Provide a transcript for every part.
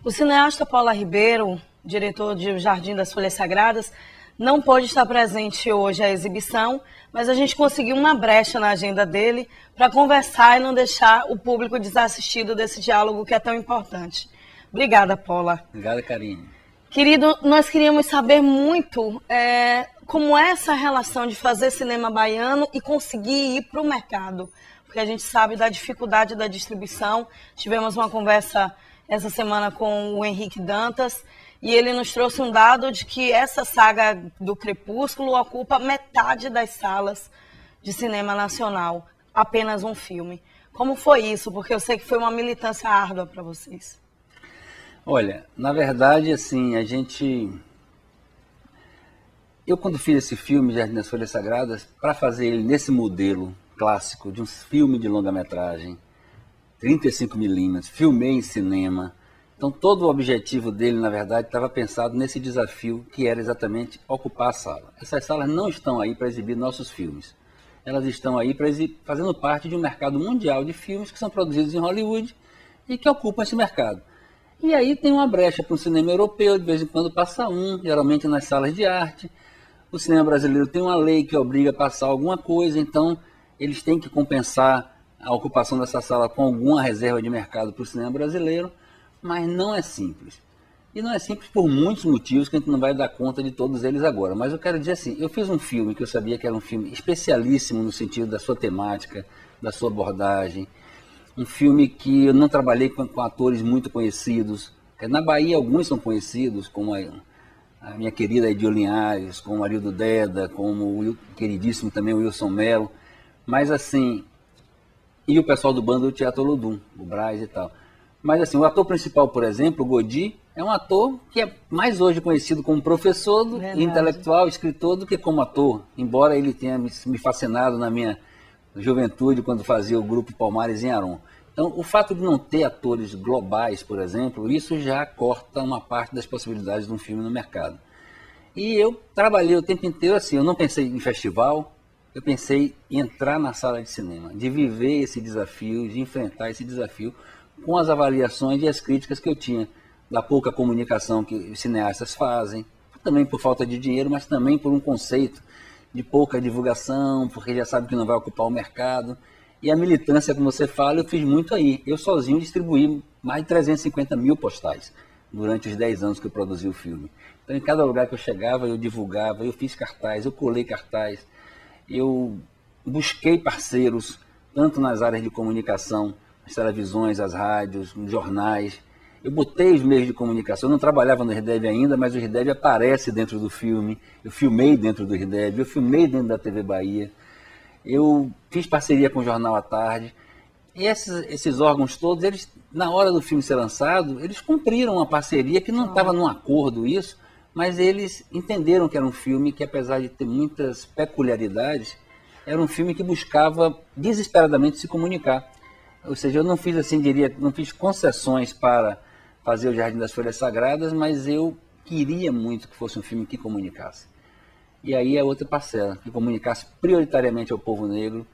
O cineasta Paula Ribeiro, diretor de O Jardim das Folhas Sagradas, não pôde estar presente hoje à exibição, mas a gente conseguiu uma brecha na agenda dele para conversar e não deixar o público desassistido desse diálogo que é tão importante. Obrigada, Paula. Obrigada, Karine. Querido, nós queríamos saber muito como é essa relação de fazer cinema baiano e conseguir ir para o mercado, porque a gente sabe da dificuldade da distribuição. Tivemos uma conversa essa semana com o Henrique Dantas, e ele nos trouxe um dado de que essa saga do Crepúsculo ocupa metade das salas de cinema nacional, apenas um filme. Como foi isso? Porque eu sei que foi uma militância árdua para vocês. Olha, na verdade, assim, eu quando fiz esse filme, Jardim das Folhas Sagradas, para fazer ele nesse modelo clássico de um filme de longa-metragem, 35mm, filmei em cinema. Então todo o objetivo dele, na verdade, estava pensado nesse desafio que era exatamente ocupar a sala. Essas salas não estão aí para exibir nossos filmes. Elas estão aí para fazendo parte de um mercado mundial de filmes que são produzidos em Hollywood e que ocupam esse mercado. E aí tem uma brecha para o cinema europeu, de vez em quando passa um, geralmente nas salas de arte. O cinema brasileiro tem uma lei que obriga a passar alguma coisa, então eles têm que compensar a ocupação dessa sala com alguma reserva de mercado para o cinema brasileiro, mas não é simples. E não é simples por muitos motivos que a gente não vai dar conta de todos eles agora. Mas eu quero dizer assim, eu fiz um filme que eu sabia que era um filme especialíssimo no sentido da sua temática, da sua abordagem. Um filme que eu não trabalhei com atores muito conhecidos. Na Bahia alguns são conhecidos, como a minha querida Edil Linhares, como o Arildo Deda, como o queridíssimo também o Wilson Mello. Mas assim, e o pessoal do bando do Teatro Olodum, o Braz e tal. Mas assim, o ator principal, por exemplo, o Godi, é um ator que é mais hoje conhecido como professor, intelectual, escritor, do que como ator. Embora ele tenha me fascinado na minha juventude, quando fazia o grupo Palmares em Aron. Então, o fato de não ter atores globais, por exemplo, isso já corta uma parte das possibilidades de um filme no mercado. E eu trabalhei o tempo inteiro assim, eu não pensei em festival, eu pensei em entrar na sala de cinema, de viver esse desafio, de enfrentar esse desafio, com as avaliações e as críticas que eu tinha da pouca comunicação que os cineastas fazem, também por falta de dinheiro, mas também por um conceito de pouca divulgação, porque já sabe que não vai ocupar o mercado. E a militância, como você fala, eu fiz muito aí. Eu sozinho distribuí mais de 350 mil postais durante os 10 anos que eu produzi o filme. Então, em cada lugar que eu chegava, eu divulgava, eu fiz cartaz, eu colei cartaz, eu busquei parceiros, tanto nas áreas de comunicação, as televisões, as rádios, os jornais. Eu botei os meios de comunicação, eu não trabalhava no RDEV ainda, mas o RDEV aparece dentro do filme. Eu filmei dentro do RDEV, eu filmei dentro da TV Bahia. Eu fiz parceria com o Jornal à Tarde. E esses órgãos todos, eles, na hora do filme ser lançado, eles cumpriram uma parceria que não estava num acordo isso, mas eles entenderam que era um filme que, apesar de ter muitas peculiaridades, era um filme que buscava desesperadamente se comunicar. Ou seja, eu não fiz assim, não fiz concessões para fazer o Jardim das Folhas Sagradas, mas eu queria muito que fosse um filme que comunicasse. E aí é outra parcela, que comunicasse prioritariamente ao povo negro,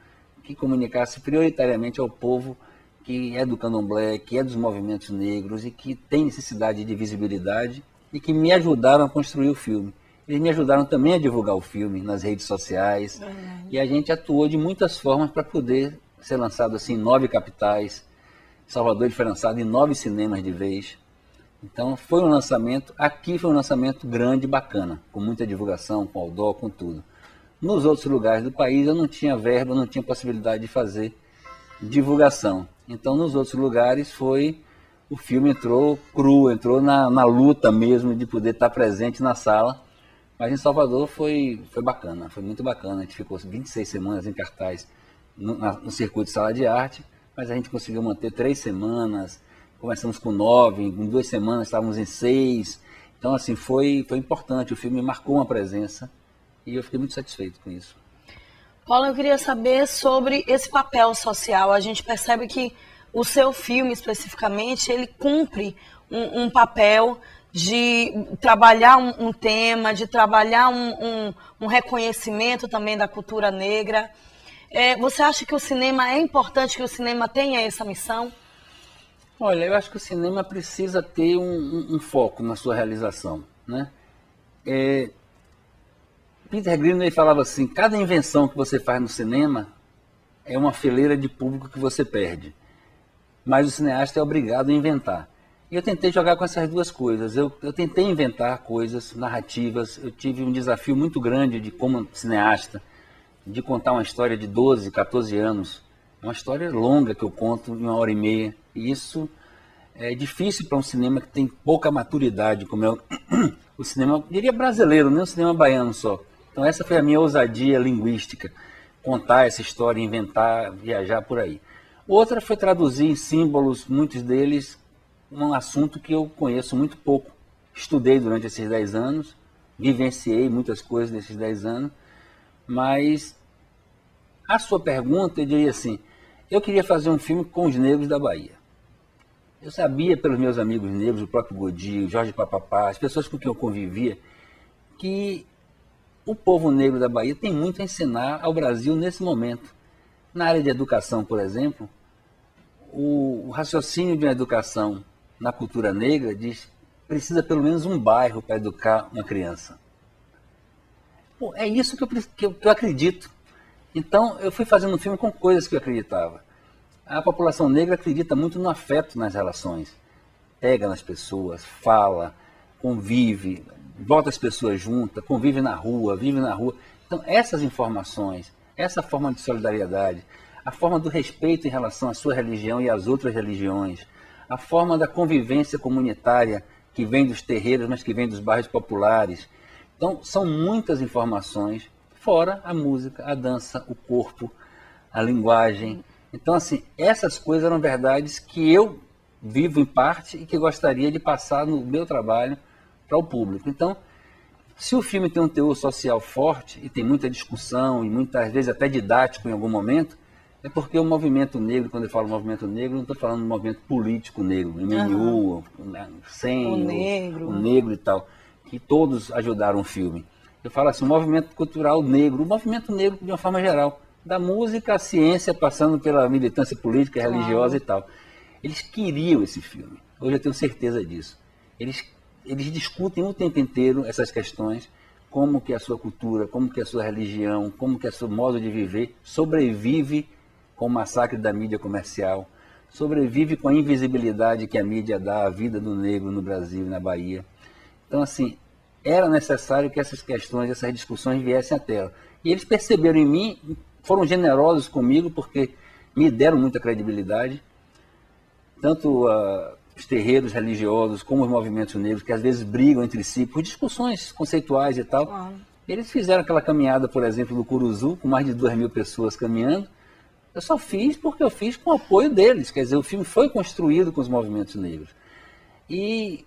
que comunicasse prioritariamente ao povo que é do candomblé, que é dos movimentos negros e que tem necessidade de visibilidade e que me ajudaram a construir o filme. Eles me ajudaram também a divulgar o filme nas redes sociais e a gente atuou de muitas formas para poder ser lançado assim em 9 capitais. Salvador foi lançado em 9 cinemas de vez. Então foi um lançamento, aqui foi um lançamento grande, bacana, com muita divulgação, com outdoor, com tudo. Nos outros lugares do país eu não tinha verba, não tinha possibilidade de fazer divulgação. Então nos outros lugares o filme entrou cru, entrou na luta mesmo de poder estar presente na sala. Mas em Salvador foi bacana, foi muito bacana. A gente ficou 26 semanas em cartaz no circuito de sala de arte, mas a gente conseguiu manter 3 semanas. Começamos com 9, em 2 semanas estávamos em 6. Então, assim, foi importante. O filme marcou uma presença e eu fiquei muito satisfeito com isso. Paulo, eu queria saber sobre esse papel social. A gente percebe que o seu filme, especificamente, ele cumpre um papel de trabalhar um tema, de trabalhar um reconhecimento também da cultura negra. Você acha que o cinema é importante, que o cinema tenha essa missão? Olha, eu acho que o cinema precisa ter um foco na sua realização, né? Peter Greenaway falava assim, cada invenção que você faz no cinema é uma fileira de público que você perde. Mas o cineasta é obrigado a inventar. E eu tentei jogar com essas duas coisas. Eu tentei inventar coisas, narrativas. Eu tive um desafio muito grande de como cineasta, de contar uma história de 12, 14 anos. Uma história longa que eu conto em 1h30. E isso é difícil para um cinema que tem pouca maturidade, como é o cinema, eu diria brasileiro, nem o cinema baiano só. Então essa foi a minha ousadia linguística, contar essa história, inventar, viajar por aí. Outra foi traduzir em símbolos, muitos deles, um assunto que eu conheço muito pouco. Estudei durante esses 10 anos, vivenciei muitas coisas nesses 10 anos, mas a sua pergunta, eu diria assim, eu queria fazer um filme com os negros da Bahia. Eu sabia pelos meus amigos negros, o próprio Godinho, Jorge Papapá, as pessoas com quem eu convivia, que o povo negro da Bahia tem muito a ensinar ao Brasil nesse momento. Na área de educação, por exemplo, o raciocínio de uma educação na cultura negra diz que precisa pelo menos um bairro para educar uma criança. Pô, é isso que eu acredito. Então, eu fui fazendo um filme com coisas que eu acreditava. A população negra acredita muito no afeto nas relações. Pega nas pessoas, fala, convive, bota as pessoas juntas, convive na rua, vive na rua. Então, essas informações, essa forma de solidariedade, a forma do respeito em relação à sua religião e às outras religiões, a forma da convivência comunitária que vem dos terreiros, mas que vem dos bairros populares. Então, são muitas informações, fora a música, a dança, o corpo, a linguagem. Então, assim, essas coisas eram verdades que eu vivo em parte e que gostaria de passar no meu trabalho para o público. Então, se o filme tem um teor social forte e tem muita discussão e muitas vezes até didático em algum momento, é porque o movimento negro, quando eu falo movimento negro, não estou falando do movimento político negro, MNU, SEM, o negro e tal, que todos ajudaram o filme. Eu falo assim, o movimento cultural negro, o movimento negro de uma forma geral, da música à ciência, passando pela militância política, religiosa e tal. Eles queriam esse filme, hoje eu tenho certeza disso. Eles discutem o tempo inteiro essas questões, como que a sua cultura, como que a sua religião, como que o seu modo de viver sobrevive com o massacre da mídia comercial, sobrevive com a invisibilidade que a mídia dá à vida do negro no Brasil e na Bahia. Então, assim, era necessário que essas questões, essas discussões viessem à tela. E eles perceberam em mim, foram generosos comigo, porque me deram muita credibilidade, tanto os terreiros religiosos como os movimentos negros, que às vezes brigam entre si por discussões conceituais e tal. Claro. Eles fizeram aquela caminhada, por exemplo, do Curuzu, com mais de 2.000 pessoas caminhando. Eu só fiz porque eu fiz com o apoio deles, quer dizer, o filme foi construído com os movimentos negros. E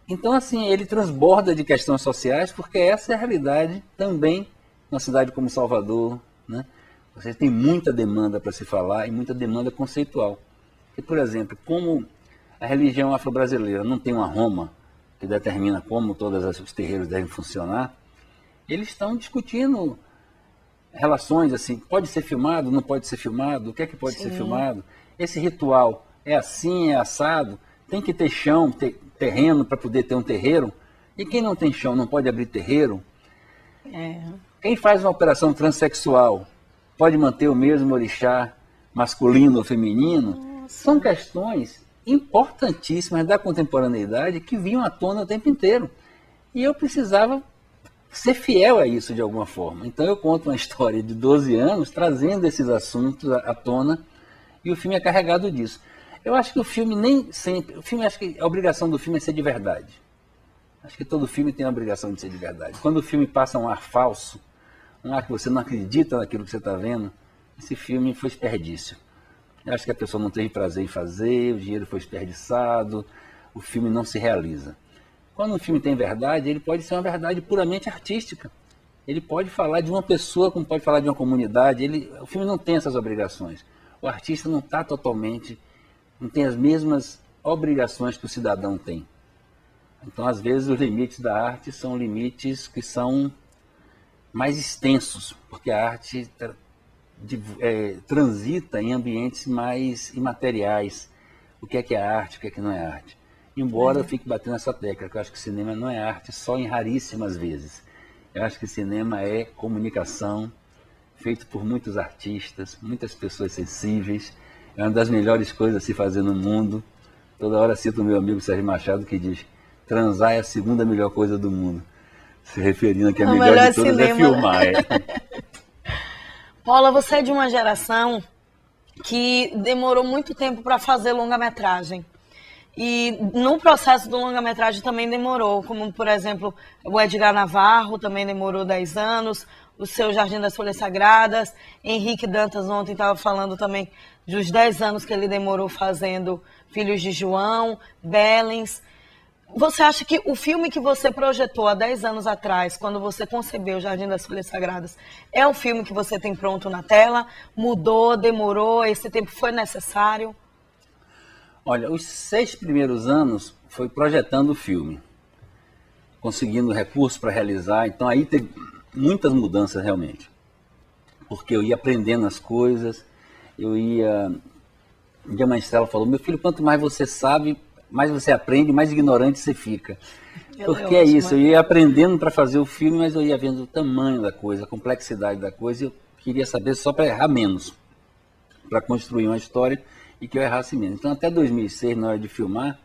então, assim, ele transborda de questões sociais, porque essa é a realidade também numa cidade como Salvador, né? Você tem muita demanda para se falar e muita demanda conceitual. E, por exemplo, como a religião afro-brasileira não tem uma Roma que determina como todos os terreiros devem funcionar, eles estão discutindo relações assim, pode ser filmado, não pode ser filmado, o que é que pode ser filmado, esse ritual é assim, é assado, tem que ter chão, ter terreno para poder ter um terreiro, e quem não tem chão não pode abrir terreiro. Quem faz uma operação transexual pode manter o mesmo orixá masculino ou feminino. Nossa. São questões importantíssimas da contemporaneidade que vinham à tona o tempo inteiro. E eu precisava ser fiel a isso de alguma forma. Então eu conto uma história de 12 anos trazendo esses assuntos à tona e o filme é carregado disso. Eu acho que o filme nem sempre... acho que a obrigação do filme é ser de verdade. Acho que todo filme tem a obrigação de ser de verdade. Quando o filme passa um ar falso, um ar que você não acredita naquilo que você está vendo, esse filme foi desperdício. Eu acho que a pessoa não teve prazer em fazer, o dinheiro foi desperdiçado, o filme não se realiza. Quando um filme tem verdade, ele pode ser uma verdade puramente artística. Ele pode falar de uma pessoa, como pode falar de uma comunidade. O filme não tem essas obrigações. O artista não está totalmente, não tem as mesmas obrigações que o cidadão tem. Então, às vezes, os limites da arte são limites que são mais extensos, porque a arte transita em ambientes mais imateriais, o que é arte, o que não é arte. Embora eu fique batendo essa tecla, que eu acho que cinema não é arte só em raríssimas vezes. Eu acho que cinema é comunicação, feito por muitos artistas, muitas pessoas sensíveis. É uma das melhores coisas a se fazer no mundo. Toda hora cito o meu amigo Sérgio Machado, que diz: transar é a segunda melhor coisa do mundo. Se referindo a que a melhor de todas cinema, é filmar. Paula, você é de uma geração que demorou muito tempo para fazer longa-metragem. E no processo do longa-metragem também demorou, como, por exemplo, o Edgar Navarro também demorou 10 anos, o seu Jardim das Folhas Sagradas, Henrique Dantas ontem estava falando também dos 10 anos que ele demorou fazendo Filhos de João, Belens. Você acha que o filme que você projetou há 10 anos atrás, quando você concebeu o Jardim das Folhas Sagradas, é o filme que você tem pronto na tela? Mudou, demorou, esse tempo foi necessário? Olha, os 6 primeiros anos foi projetando o filme, conseguindo recursos para realizar, então aí teve muitas mudanças realmente, porque eu ia aprendendo as coisas, um dia uma estrela falou: meu filho, quanto mais você sabe, mais você aprende, mais ignorante você fica. Porque é isso, eu ia aprendendo para fazer o filme, mas eu ia vendo o tamanho da coisa, a complexidade da coisa, e eu queria saber só para errar menos, para construir uma história e que eu errasse menos. Então, até 2006, na hora de filmar,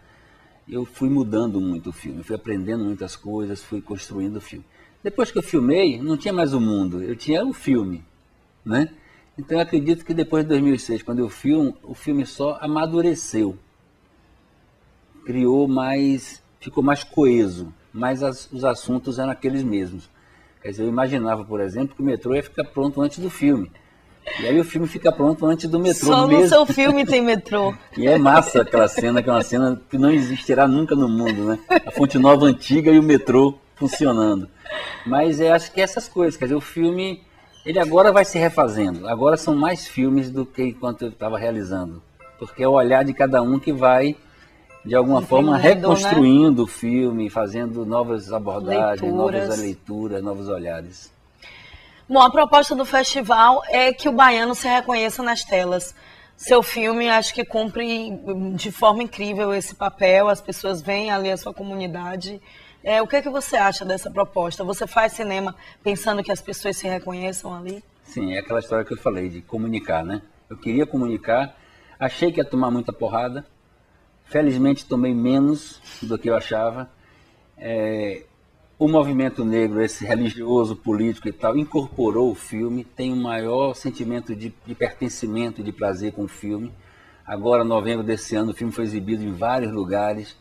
eu fui mudando muito o filme, fui aprendendo muitas coisas, fui construindo o filme. Depois que eu filmei, não tinha mais o mundo, eu tinha o filme, né? Então, eu acredito que depois de 2006, quando eu filmo, o filme só amadureceu, criou mais, ficou mais coeso, mas os assuntos eram aqueles mesmos. Quer dizer, eu imaginava, por exemplo, que o metrô ia ficar pronto antes do filme. E aí o filme fica pronto antes do metrô. Só no seu filme tem metrô. E é massa aquela cena, que é uma cena que não existirá nunca no mundo, né? A Fonte Nova antiga e o metrô funcionando. Mas eu acho que essas coisas, quer dizer, o filme, ele agora vai se refazendo. Agora são mais filmes do que enquanto eu estava realizando. Porque é o olhar de cada um que vai, de alguma forma, reconstruindo, né, o filme, fazendo novas abordagens, novas leituras, novos olhares. Bom, a proposta do festival é que o baiano se reconheça nas telas. Seu filme, acho que cumpre de forma incrível esse papel, as pessoas veem ali a sua comunidade. O que você acha dessa proposta? Você faz cinema pensando que as pessoas se reconheçam ali? Sim, é aquela história que eu falei, de comunicar, né? Eu queria comunicar, achei que ia tomar muita porrada, felizmente tomei menos do que eu achava. O movimento negro, esse religioso, político e tal, incorporou o filme, tem um maior sentimento de pertencimento e de prazer com o filme. Agora, em novembro desse ano, o filme foi exibido em vários lugares,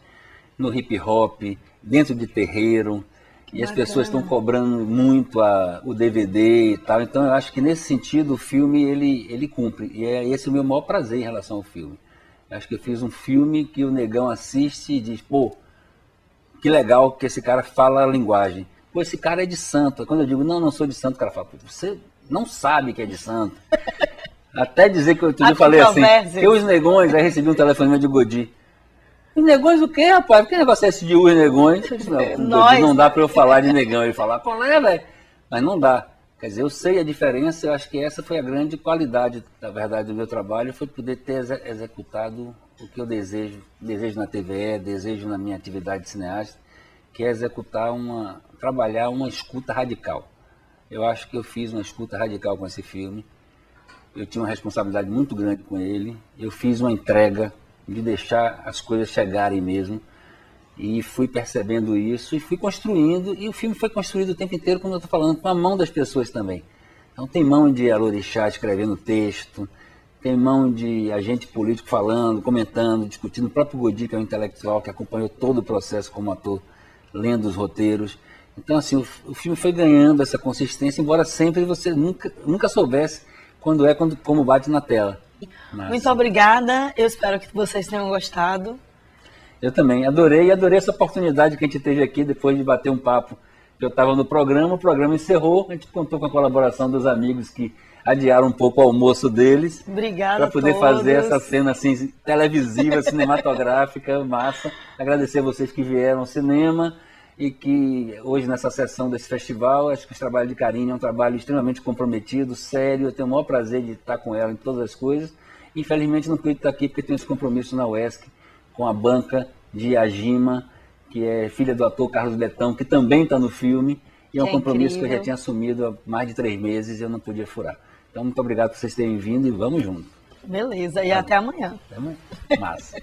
no hip hop, dentro de terreiro, e as pessoas estão cobrando muito o DVD e tal. Então, eu acho que nesse sentido o filme ele cumpre, e é esse o meu maior prazer em relação ao filme. Eu acho que eu fiz um filme que o negão assiste e diz: pô, que legal que esse cara fala a linguagem. Pô, esse cara é de santo. Quando eu digo, não sou de santo, o cara fala: você não sabe que é de santo. Até dizer que eu falei assim, que os negões, aí recebi um telefonema de Godi. Os negões o quê, rapaz? Que negócio é esse de os negões? Eu disse: não dá para eu falar de negão. Ele fala: qual é, velho? Mas não dá. Quer dizer, eu sei a diferença, eu acho que essa foi a grande qualidade, na verdade, do meu trabalho, foi poder ter executado o que eu desejo na TVE, desejo na minha atividade de cineasta, que é executar trabalhar uma escuta radical. Eu acho que eu fiz uma escuta radical com esse filme, eu tinha uma responsabilidade muito grande com ele, eu fiz uma entrega de deixar as coisas chegarem mesmo, e fui percebendo isso e fui construindo, e o filme foi construído o tempo inteiro, como eu estou falando, com a mão das pessoas também. Então tem mão de alorixá escrevendo texto, tem mão de agente político falando, comentando, discutindo, o próprio Godi, que é um intelectual que acompanhou todo o processo como ator, lendo os roteiros. Então assim, o filme foi ganhando essa consistência, embora sempre você nunca soubesse como bate na tela. Mas, muito obrigada, eu espero que vocês tenham gostado. Eu também, adorei essa oportunidade que a gente teve aqui, depois de bater um papo. Eu estava no programa, o programa encerrou, a gente contou com a colaboração dos amigos que adiaram um pouco o almoço deles. Obrigada para poder fazer essa cena assim, televisiva, cinematográfica, massa. Agradecer a vocês que vieram ao cinema e que hoje nessa sessão desse festival, acho que o trabalho de Karine é um trabalho extremamente comprometido, sério, eu tenho o maior prazer de estar com ela em todas as coisas. Infelizmente não pude estar aqui porque tenho esse compromisso na UESC com a banca de Agima, que é filha do ator Carlos Betão, que também está no filme, e é um compromisso que eu já tinha assumido há mais de 3 meses e eu não podia furar. Então, muito obrigado por vocês terem vindo e vamos junto. Beleza, e até amanhã. Até amanhã. Massa.